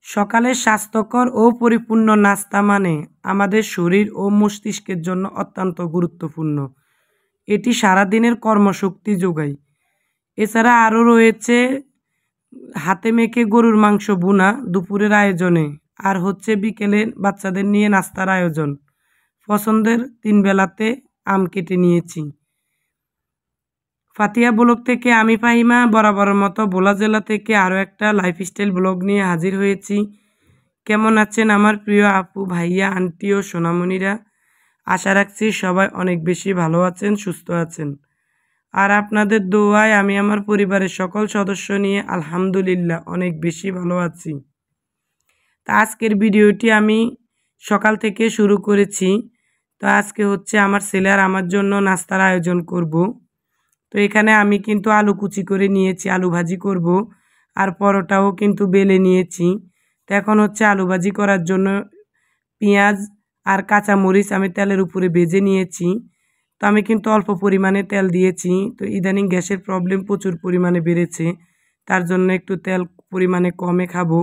সকালের স্বাস্থ্যকর ও পরিপূর্ণ নাস্তা মানে আমাদের শরীর ও মস্তিষ্কের জন্য অত্যন্ত গুরুত্বপূর্ণ। এটি সারাদিনের কর্মশক্তি যোগায়। এছাড়া আরও রয়েছে হাতে মেখে গরুর মাংস ভুনা দুপুরের আয়োজনে, আর হচ্ছে বিকেলে বাচ্চাদের নিয়ে নাস্তার আয়োজন। পছন্দের 3 বেলাতে আম কেটে নিয়েছি। ফাতিয়া ব্লগ থেকে আমি ফাহিমা বরাবরের মতো ভোলা জেলা থেকে আরও একটা লাইফস্টাইল ব্লগ নিয়ে হাজির হয়েছি। কেমন আছেন আমার প্রিয় আপু, ভাইয়া, আন্টি ও সোনামণিরা? আশা রাখছি সবাই অনেক বেশি ভালো আছেন, সুস্থ আছেন। আর আপনাদের দোয়ায় আমি আমার পরিবারের সকল সদস্য নিয়ে আলহামদুলিল্লাহ অনেক বেশি ভালো আছি। তা আজকের ভিডিওটি আমি সকাল থেকে শুরু করেছি। তো আজকে হচ্ছে আমার ছেলে আর আমার জন্য নাস্তার আয়োজন করব। তো এখানে আমি কিন্তু আলু কুচি করে নিয়েছি, আলু ভাজি করব, আর পরোটাও কিন্তু বেলে নিয়েছি। তো এখন হচ্ছে আলু ভাজি করার জন্য পেঁয়াজ আর কাঁচামরিচ আমি তেলের উপরে ভেজে নিয়েছি। তো আমি কিন্তু অল্প পরিমাণে তেল দিয়েছি। তো ইদানিং গ্যাসের প্রবলেম প্রচুর পরিমাণে বেড়েছে, তার জন্য একটু তেল পরিমাণে কমে খাবো।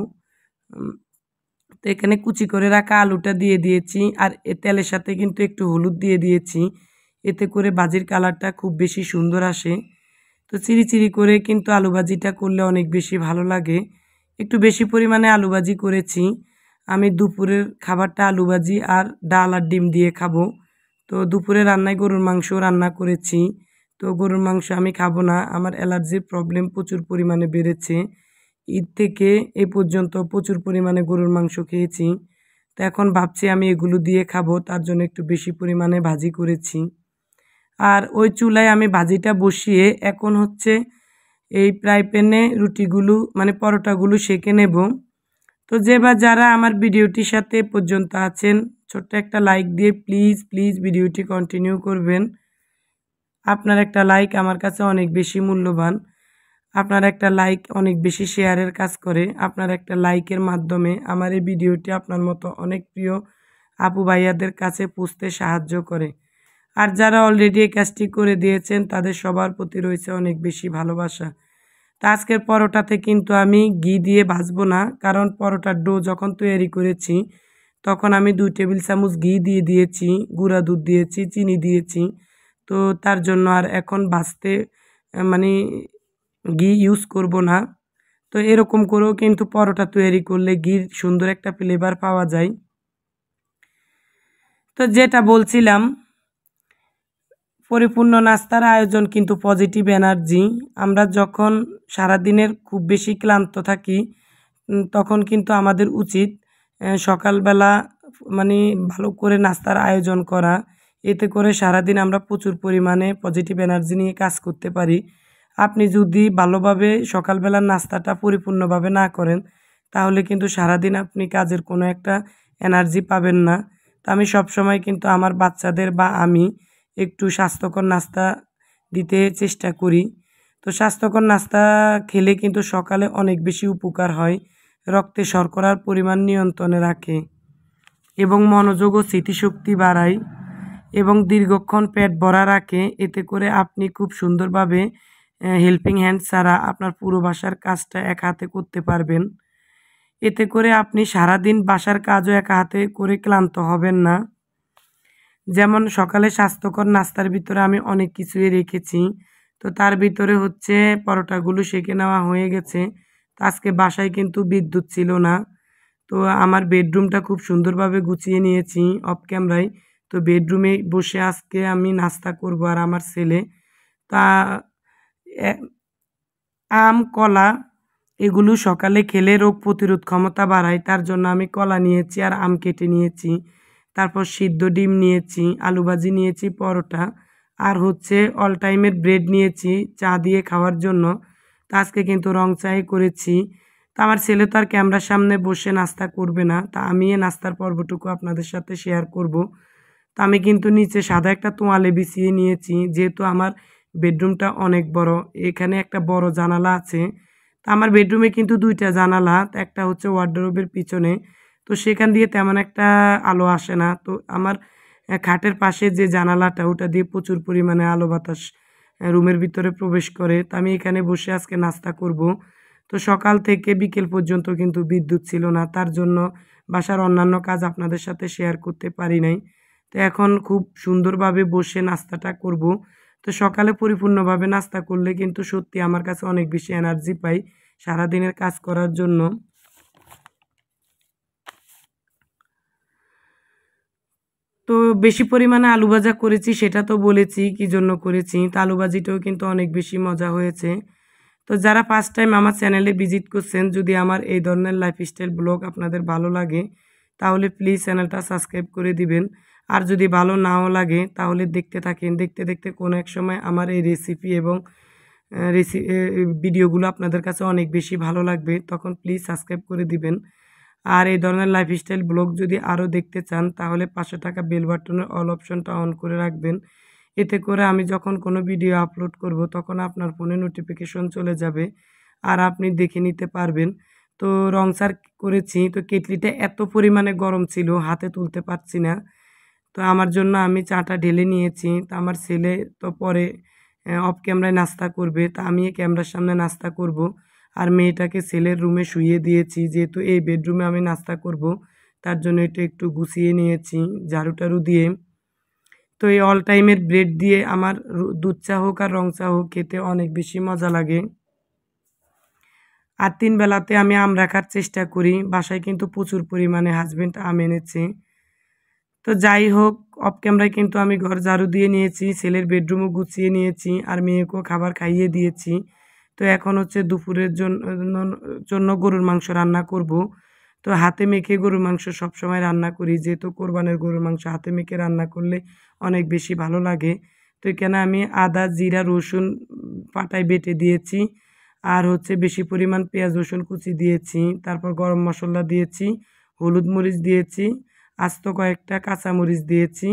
তো এখানে কুচি করে রাখা আলুটা দিয়ে দিয়েছি, আর এ তেলের সাথে কিন্তু একটু হলুদ দিয়ে দিয়েছি, এতে করে ভাজির কালারটা খুব বেশি সুন্দর আসে। তো চিরি চিরি করে কিন্তু আলু ভাজিটা করলে অনেক বেশি ভালো লাগে। একটু বেশি পরিমাণে আলু ভাজি করেছি। আমি দুপুরের খাবারটা আলু ভাজি আর ডাল আর ডিম দিয়ে খাবো। তো দুপুরে রান্নায় গরুর মাংস রান্না করেছি। তো গরুর মাংস আমি খাবো না, আমার অ্যালার্জির প্রবলেম প্রচুর পরিমাণে বেড়েছে। ঈদ থেকে এ পর্যন্ত প্রচুর পরিমাণে গরুর মাংস খেয়েছি। তো এখন ভাবছি আমি এগুলো দিয়ে খাবো, তার জন্য একটু বেশি পরিমাণে ভাজি করেছি। আর ওই চুলায় আমি ভাজিটা বসিয়ে এখন হচ্ছে এই ফ্রাই প্যানে রুটিগুলো মানে পরোটাগুলো সেঁকে নেব। তো যে বা যারা আমার ভিডিওটির সাথে পর্যন্ত আছেন, ছোট্ট একটা লাইক দিয়ে প্লিজ প্লিজ ভিডিওটি কন্টিনিউ করবেন। আপনার একটা লাইক আমার কাছে অনেক বেশি মূল্যবান। আপনার একটা লাইক অনেক বেশি শেয়ারের কাজ করে। আপনার একটা লাইকের মাধ্যমে আমার এই ভিডিওটি আপনার মতো অনেক প্রিয় আপু ভাইয়াদের কাছে পৌঁছতে সাহায্য করে। আর যারা অলরেডি এই কাজটি করে দিয়েছেন তাদের সবার প্রতি রয়েছে অনেক বেশি ভালোবাসা। তো আজকের পরোটাতে কিন্তু আমি ঘি দিয়ে ভাজবো না, কারণ পরোটার ডো যখন তৈরি করেছি তখন আমি 2 টেবিল চামচ ঘি দিয়ে দিয়েছি, গুঁড়া দুধ দিয়েছি, চিনি দিয়েছি। তো তার জন্য আর এখন ভাজতে মানে ঘি ইউজ করব না। তো এরকম করেও কিন্তু পরোটা তৈরি করলে ঘির সুন্দর একটা ফ্লেভার পাওয়া যায়। তো যেটা বলছিলাম, পরিপূর্ণ নাস্তার আয়োজন কিন্তু পজিটিভ এনার্জি। আমরা যখন সারাদিনের খুব বেশি ক্লান্ত থাকি তখন কিন্তু আমাদের উচিত সকালবেলা মানে ভালো করে নাস্তার আয়োজন করা। এতে করে সারাদিন আমরা প্রচুর পরিমাণে পজিটিভ এনার্জি নিয়ে কাজ করতে পারি। আপনি যদি ভালোভাবে সকালবেলার নাস্তাটা পরিপূর্ণভাবে না করেন তাহলে কিন্তু সারাদিন আপনি কাজের কোনো একটা এনার্জি পাবেন না। তো আমি সবসময় কিন্তু আমার বাচ্চাদের বা আমি একটু স্বাস্থ্যকর নাস্তা দিতে চেষ্টা করি। তো স্বাস্থ্যকর নাস্তা খেলে কিন্তু সকালে অনেক বেশি উপকার হয়, রক্তে শর্করার পরিমাণ নিয়ন্ত্রণে রাখে এবং মনোযোগ ও স্মৃতিশক্তি বাড়ায় এবং দীর্ঘক্ষণ পেট ভরা রাখে। এতে করে আপনি খুব সুন্দরভাবে হেল্পিং হ্যান্ড ছাড়া আপনার পুরো বাসার কাজটা এক হাতে করতে পারবেন। এতে করে আপনি সারাদিন বাসার কাজও একা হাতে করে ক্লান্ত হবেন না। যেমন সকালে স্বাস্থ্যকর নাস্তার ভিতরে আমি অনেক কিছুই রেখেছি। তো তার ভিতরে হচ্ছে পরোটাগুলো সেঁকে নেওয়া হয়ে গেছে। তো আজকে বাসায় কিন্তু বিদ্যুৎ ছিল না। তো আমার বেডরুমটা খুব সুন্দরভাবে গুছিয়ে নিয়েছি অফ ক্যামেরায়। তো বেডরুমে বসে আজকে আমি নাস্তা করব আর আমার ছেলে। তা আম, কলা এগুলো সকালে খেলে রোগ প্রতিরোধ ক্ষমতা বাড়ায়, তার জন্য আমি কলা নিয়েছি আর আম কেটে নিয়েছি। তারপর সিদ্ধ ডিম নিয়েছি, আলু ভাজি নিয়েছি, পরোটা আর হচ্ছে অল টাইমের ব্রেড নিয়েছি চা দিয়ে খাওয়ার জন্য। তা আজকে কিন্তু রং চাই করেছি। তা আমার ছেলে তো আর ক্যামেরার সামনে বসে নাস্তা করবে না, তা আমি এই নাস্তার পর্বটুকু আপনাদের সাথে শেয়ার করব। তা আমি কিন্তু নিচে সাদা একটা তোয়ালে বিছিয়ে নিয়েছি, যেহেতু আমার বেডরুমটা অনেক বড়। এখানে একটা বড় জানালা আছে। তা আমার বেডরুমে কিন্তু 2টা জানালা, একটা হচ্ছে ওয়ার্ডরোবের পিছনে। তো সেখান দিয়ে তেমন একটা আলো আসে না। তো আমার খাটের পাশে যে জানালাটা ওটা দিয়ে প্রচুর পরিমাণে আলো বাতাস রুমের ভিতরে প্রবেশ করে। তো আমি এখানে বসে আজকে নাস্তা করব। তো সকাল থেকে বিকেল পর্যন্ত কিন্তু বিদ্যুৎ ছিল না, তার জন্য বাসার অন্যান্য কাজ আপনাদের সাথে শেয়ার করতে পারি নাই। তো এখন খুব সুন্দরভাবে বসে নাস্তাটা করব। তো সকালে পরিপূর্ণভাবে নাস্তা করলে কিন্তু সত্যি আমার কাছে অনেক বেশি এনার্জি পাই সারাদিনের কাজ করার জন্য। তো বেশি পরিমাণে আলু ভাজা করেছি সেটা তো বলেছি কী জন্য করেছি। তো আলু ভাজিটাও কিন্তু অনেক বেশি মজা হয়েছে। তো যারা ফার্স্ট টাইম আমার চ্যানেলে ভিজিট করছেন, যদি আমার এই ধরনের লাইফস্টাইল ব্লগ আপনাদের ভালো লাগে তাহলে প্লিজ চ্যানেলটা সাবস্ক্রাইব করে দিবেন। আর যদি ভালো নাও লাগে তাহলে দেখতে থাকেন, দেখতে দেখতে কোনো এক সময় আমার এই রেসিপি এবং ভিডিওগুলো আপনাদের কাছে অনেক বেশি ভালো লাগবে, তখন প্লিজ সাবস্ক্রাইব করে দিবেন। আর এই ধরনের লাইফস্টাইল ব্লগ যদি আরও দেখতে চান তাহলে পাশে থাকা বেল বাটনের অল অপশনটা অন করে রাখবেন। এতে করে আমি যখন কোনো ভিডিও আপলোড করব তখন আপনার ফোনে নোটিফিকেশন চলে যাবে আর আপনি দেখে নিতে পারবেন। তো রং চার করেছি, তো কেটলিটা এত পরিমাণে গরম ছিল হাতে তুলতে পারছি না। তো আমার জন্য আমি চাটা ঢেলে নিয়েছি। তো আমার ছেলে তো পরে অফ ক্যামেরায় নাস্তা করবে, তা আমি ক্যামেরার সামনে নাস্তা করব। আর মেয়েটাকে ছেলের রুমে শুইয়ে দিয়েছি, যেহেতু এই বেডরুমে আমি নাস্তা করব তার জন্য এটা একটু গুছিয়ে নিয়েছি ঝাড়ু টাড়ু দিয়ে। তো এই অল টাইমের ব্রেড দিয়ে আমার দুধ চা হোক আর রং চা হোক খেতে অনেক বেশি মজা লাগে। আর 3 বেলাতে আমি আম রাখার চেষ্টা করি, বাসায় কিন্তু প্রচুর পরিমাণে হাজব্যান্ড আম এনেছে। তো যাই হোক, অফ ক্যামেরায় কিন্তু আমি ঘর ঝাড়ু দিয়ে নিয়েছি, ছেলের বেডরুমও গুছিয়ে নিয়েছি আর মেয়েকেও খাবার খাইয়ে দিয়েছি। তো এখন হচ্ছে দুপুরের জন্য গরুর মাংস রান্না করব। তো হাতে মেখে গরুর মাংস সবসময় রান্না করি, যেহেতু কোরবানের গরুর মাংস হাতে মেখে রান্না করলে অনেক বেশি ভালো লাগে। তো এখানে আমি আদা জিরা রসুন পাটায় বেটে দিয়েছি, আর হচ্ছে বেশি পরিমাণ পেঁয়াজ রসুন কুচি দিয়েছি, তারপর গরম মশলা দিয়েছি, হলুদ মরিচ দিয়েছি, আস্ত কয়েকটা কাঁচামরিচ দিয়েছি,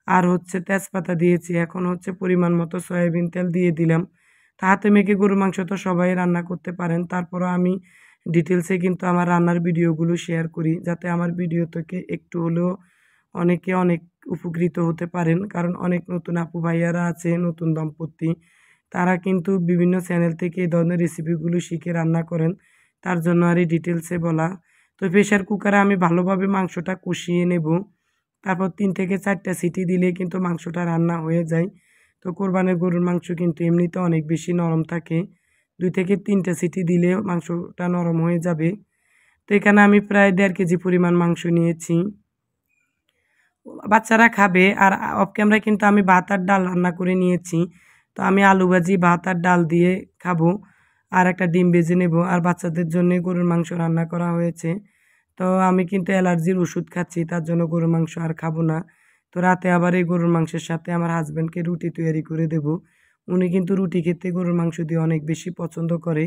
আর হচ্ছে তেজপাতা দিয়েছি। এখন হচ্ছে পরিমাণ মতো সয়াবিন তেল দিয়ে দিলাম। তা হাতে মেখে গরুর মাংস তো সবাই রান্না করতে পারেন, তারপরও আমি ডিটেলসে কিন্তু আমার রান্নার ভিডিওগুলো শেয়ার করি, যাতে আমার ভিডিও থেকে একটু হলেও অনেকে অনেক উপকৃত হতে পারেন। কারণ অনেক নতুন আপু ভাইয়ারা আছে, নতুন দম্পতি, তারা কিন্তু বিভিন্ন চ্যানেল থেকে এই ধরনের রেসিপিগুলো শিখে রান্না করেন, তার জন্য আর এই ডিটেলসে বলা। তো প্রেশার কুকারে আমি ভালোভাবে মাংসটা কষিয়ে নেব, তারপর 3 থেকে 4টা সিটি দিলে কিন্তু মাংসটা রান্না হয়ে যায়। তো কোরবানের গরুর মাংস কিন্তু এমনিতে অনেক বেশি নরম থাকে, 2 থেকে 3টা সিটি দিলে মাংসটা নরম হয়ে যাবে। তো এখানে আমি প্রায় 1.5 কেজি পরিমাণ মাংস নিয়েছি, বাচ্চারা খাবে। আর অফ ক্যামেরায় কিন্তু আমি ভাত আর ডাল রান্না করে নিয়েছি। তো আমি আলু ভাজি ভাত আর ডাল দিয়ে খাবো, আর একটা ডিম ভেজে নেব। আর বাচ্চাদের জন্য গরুর মাংস রান্না করা হয়েছে। তো আমি কিন্তু অ্যালার্জির ওষুধ খাচ্ছি, তার জন্য গরুর মাংস আর খাবো না। তো রাতে আবার এই গরুর মাংসের সাথে আমার হাজব্যান্ডকে রুটি তৈরি করে দেব। উনি কিন্তু রুটি খেতে গরুর মাংস দিয়ে অনেক বেশি পছন্দ করে।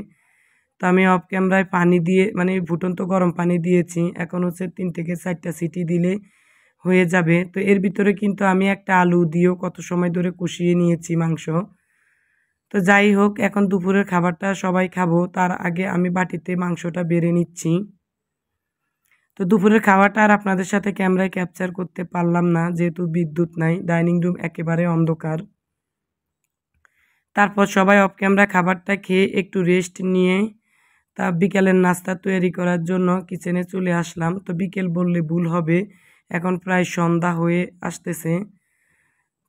তো আমি অফ ক্যামেরায় পানি দিয়ে মানে ফুটন্ত গরম পানি দিয়েছি, এখন হচ্ছে 3 থেকে 4টা সিটি দিলে হয়ে যাবে। তো এর ভিতরে কিন্তু আমি একটা আলু দিয়েও কত সময় ধরে কষিয়ে নিয়েছি মাংস। তো যাই হোক, এখন দুপুরের খাবারটা সবাই খাবো, তার আগে আমি বাটিতে মাংসটা বেড়ে নিচ্ছি। তো দুপুরের খাবারটা আর আপনাদের সাথে ক্যামেরায় ক্যাপচার করতে পারলাম না, যেহেতু বিদ্যুৎ নাই, ডাইনিং রুম একেবারে অন্ধকার। তারপর সবাই অফ ক্যামেরা খাবারটা খেয়ে একটু রেস্ট নিয়ে তা বিকেলের নাস্তা তৈরি করার জন্য কিচেনে চলে আসলাম। তো বিকেল বললে ভুল হবে, এখন প্রায় সন্ধ্যা হয়ে আসতেছে।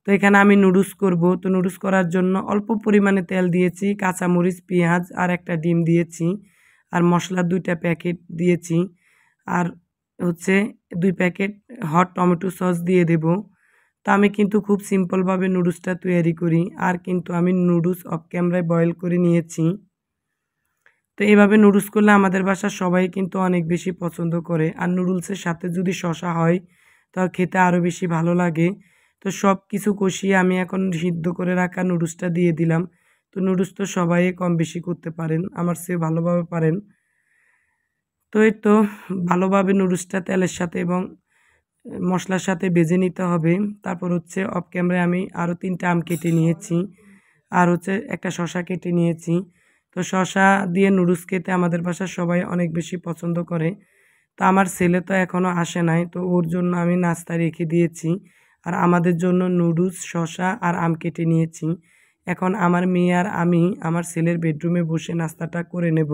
তো এখানে আমি নুডলস করব। তো নুডলস করার জন্য অল্প পরিমাণে তেল দিয়েছি, কাঁচামরিচ পেঁয়াজ আর একটা ডিম দিয়েছি, আর মশলার 2টা প্যাকেট দিয়েছি, আর হচ্ছে 2 প্যাকেট হট টমেটো সস দিয়ে দেব। তো আমি কিন্তু খুব সিম্পলভাবে নুডলসটা তৈরি করি, আর কিন্তু আমি নুডলস অফ ক্যামেরায় বয়েল করে নিয়েছি। তো এভাবে নুডলস করলে আমাদের বাসার সবাই কিন্তু অনেক বেশি পছন্দ করে, আর নুডলসের সাথে যদি শসা হয় তা খেতে আরও বেশি ভালো লাগে। তো সব কিছু কষিয়ে আমি এখন সিদ্ধ করে রাখা নুডলসটা দিয়ে দিলাম। তো নুডলস তো সবাই কম বেশি করতে পারেন, আমার চেয়ে ভালোভাবে পারেন। তো এই তো ভালোভাবে নুডলসটা তেলের সাথে এবং মশলার সাথে ভেজে নিতে হবে। তারপর হচ্ছে অফ ক্যামেরায় আমি আরও 3টা আম কেটে নিয়েছি, আর হচ্ছে একটা শসা কেটে নিয়েছি। তো শসা দিয়ে নুডলস খেতে আমাদের বাসার সবাই অনেক বেশি পছন্দ করে। তো আমার ছেলে তো এখনও আসে নাই, তো ওর জন্য আমি নাস্তা রেখে দিয়েছি, আর আমাদের জন্য নুডলস শসা আর আম কেটে নিয়েছি। এখন আমার মেয়ে আর আমি আমার ছেলের বেডরুমে বসে নাস্তাটা করে নেব।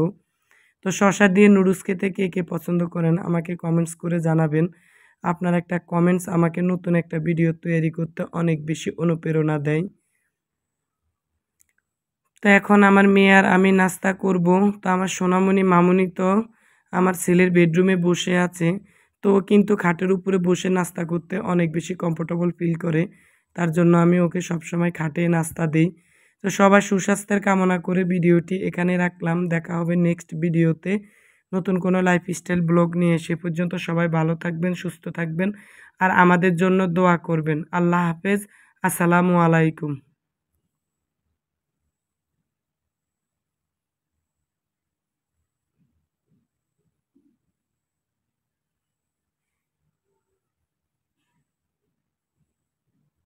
তো শসা দিয়ে নুডলস খেতে কে কে পছন্দ করেন আমাকে কমেন্টস করে জানাবেন। আপনার একটা কমেন্টস আমাকে নতুন একটা ভিডিও তৈরি করতে অনেক বেশি অনুপ্রেরণা দেয়। তো এখন আমার মেয়ে আর আমি নাস্তা করব। তো আমার সোনামণি মামুনি তো আমার ছেলের বেডরুমে বসে আছে। তো ও কিন্তু খাটের উপরে বসে নাস্তা করতে অনেক বেশি কমফোর্টেবল ফিল করে। তার জন্য আমি ওকে সবসময় খাটে নাস্তা দিই। তো সবার সুস্বাস্থ্যের কামনা করে ভিডিওটি এখানে রাখলাম। দেখা হবে নেক্সট ভিডিওতে নতুন কোনো লাইফস্টাইল ব্লগ নিয়ে। সে পর্যন্ত সবাই ভালো থাকবেন, সুস্থ থাকবেন আর আমাদের জন্য দোয়া করবেন। আল্লাহ হাফেজ। আসসালামু আলাইকুম।